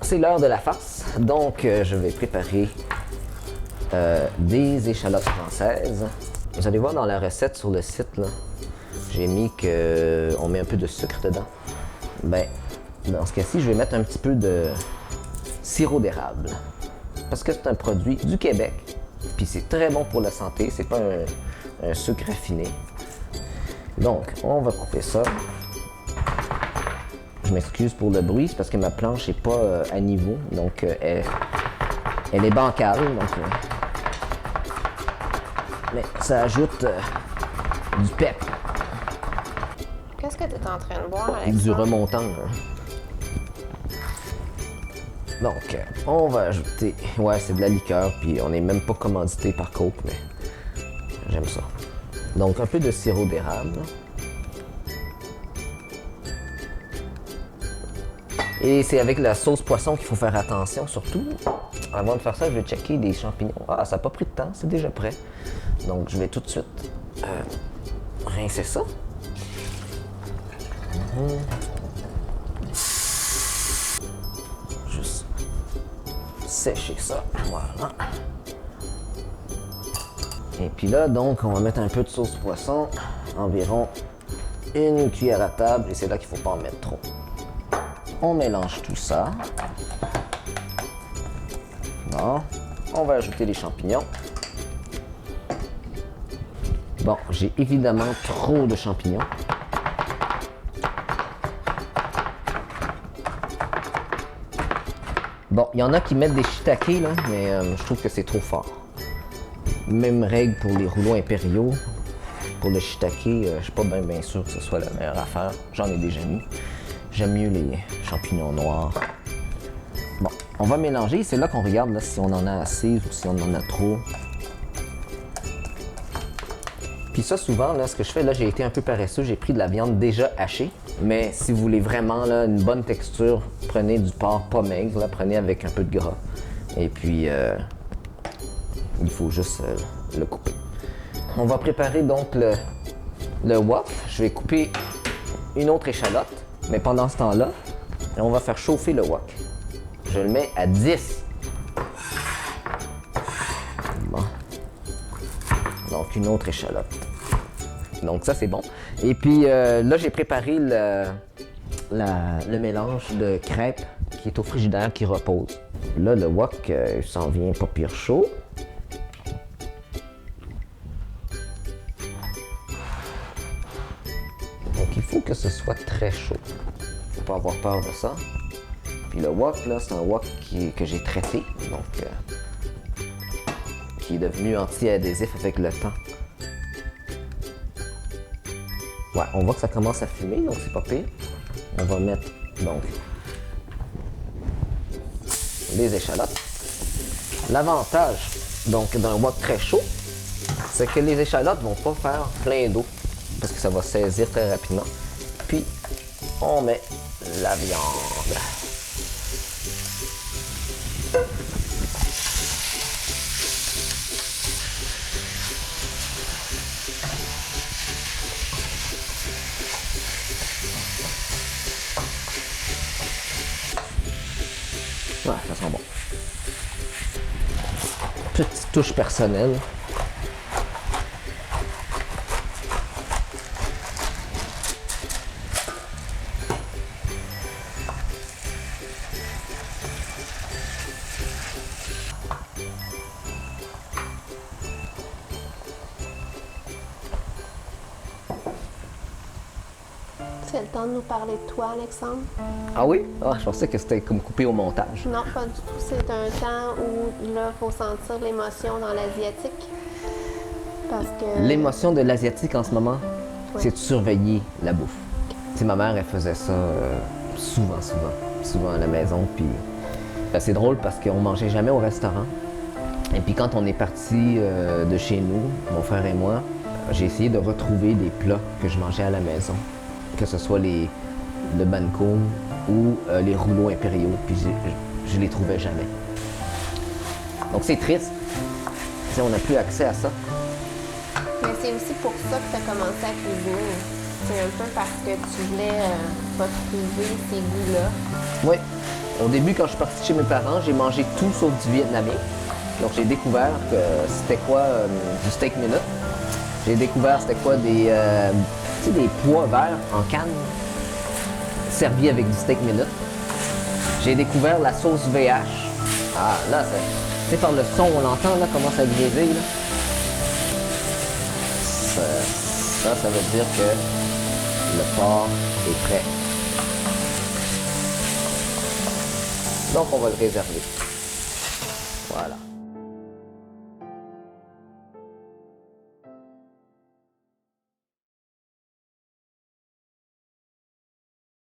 c'est l'heure de la farce. Donc, je vais préparer des échalotes françaises. Vous allez voir dans la recette sur le site, là, j'ai mis qu'on met un peu de sucre dedans. Ben, dans ce cas-ci, je vais mettre un petit peu de sirop d'érable. Parce que c'est un produit du Québec. Puis c'est très bon pour la santé. C'est pas un sucre raffiné. Donc, on va couper ça. Je m'excuse pour le bruit, c'est parce que ma planche n'est pas à niveau. Donc, elle est bancale. Donc, mais ça ajoute du pep. Qu'est-ce que tu es en train de boire, Alexandre? Du remontant. Hein. Donc, on va ajouter... Ouais, c'est de la liqueur, puis on n'est même pas commandité par Coke, mais j'aime ça. Donc, un peu de sirop d'érable. Et c'est avec la sauce poisson qu'il faut faire attention, surtout. Avant de faire ça, je vais checker des champignons. Ah, ça n'a pas pris de temps, c'est déjà prêt. Donc, je vais tout de suite rincer ça. Juste sécher ça, voilà. Et puis là, donc, on va mettre un peu de sauce poisson, environ une cuillère à table, et c'est là qu'il ne faut pas en mettre trop. On mélange tout ça. Bon, on va ajouter les champignons. Bon, j'ai évidemment trop de champignons. Bon, il y en a qui mettent des shiitake, là, mais je trouve que c'est trop fort. Même règle pour les rouleaux impériaux. Pour le shiitake, je suis pas bien sûr que ce soit la meilleure affaire. J'en ai déjà mis. J'aime mieux les champignons noirs. Bon, on va mélanger. C'est là qu'on regarde là, si on en a assez ou si on en a trop. Puis ça, souvent, là, ce que je fais, là, j'ai été un peu paresseux. J'ai pris de la viande déjà hachée. Mais si vous voulez vraiment là, une bonne texture, prenez du porc pas maigre. Là, prenez avec un peu de gras. Et puis, il faut juste le couper. On va préparer donc le wok. Je vais couper une autre échalote. Mais pendant ce temps-là, on va faire chauffer le wok. Je le mets à 10. Bon. Donc, une autre échalote. Donc, ça, c'est bon. Et puis, là, j'ai préparé le mélange de crêpes qui est au frigidaire, qui repose. Là, le wok s'en vient pas pire chaud. Donc, il faut que ce soit très chaud. Faut pas avoir peur de ça. Puis le wok, là, c'est un wok que j'ai traité, donc qui est devenu anti-adhésif avec le temps. Ouais, on voit que ça commence à fumer, donc c'est pas pire. On va mettre, donc, les échalotes. L'avantage, donc, d'un wok très chaud, c'est que les échalotes vont pas faire plein d'eau, parce que ça va saisir très rapidement. Puis, on met la viande. Ouais, ça sent bon. Petite touche personnelle. C'est le temps de nous parler de toi, Alexandre. Ah oui? Ah, je pensais que c'était comme coupé au montage. Non, pas du tout. C'est un temps où, là, il faut sentir l'émotion dans l'asiatique. Parce que... L'émotion de l'asiatique en ce moment, Ouais. c'est de surveiller la bouffe. Tu sais, ma mère, elle faisait ça souvent à la maison. Puis c'est drôle parce qu'on mangeait jamais au restaurant. Et puis quand on est parti de chez nous, mon frère et moi, j'ai essayé de retrouver des plats que je mangeais à la maison. Que ce soit le bankum ou les rouleaux impériaux, puis je les trouvais jamais. Donc c'est triste. Tu sais, on n'a plus accès à ça. Mais c'est aussi pour ça que tu as commencé à cuisiner. C'est un peu parce que tu voulais retrouver ces goûts-là. Oui, Au début, quand je suis parti chez mes parents, j'ai mangé tout sauf du vietnamien. Donc j'ai découvert que c'était quoi du steak minute. J'ai découvert c'était quoi des, tu sais, des pois verts en canne servis avec du steak minute. J'ai découvert la sauce VH. Ah là, tu sais, par le son, on l'entend là, comment ça grésille là. Ça veut dire que le porc est prêt. Donc on va le réserver. Voilà.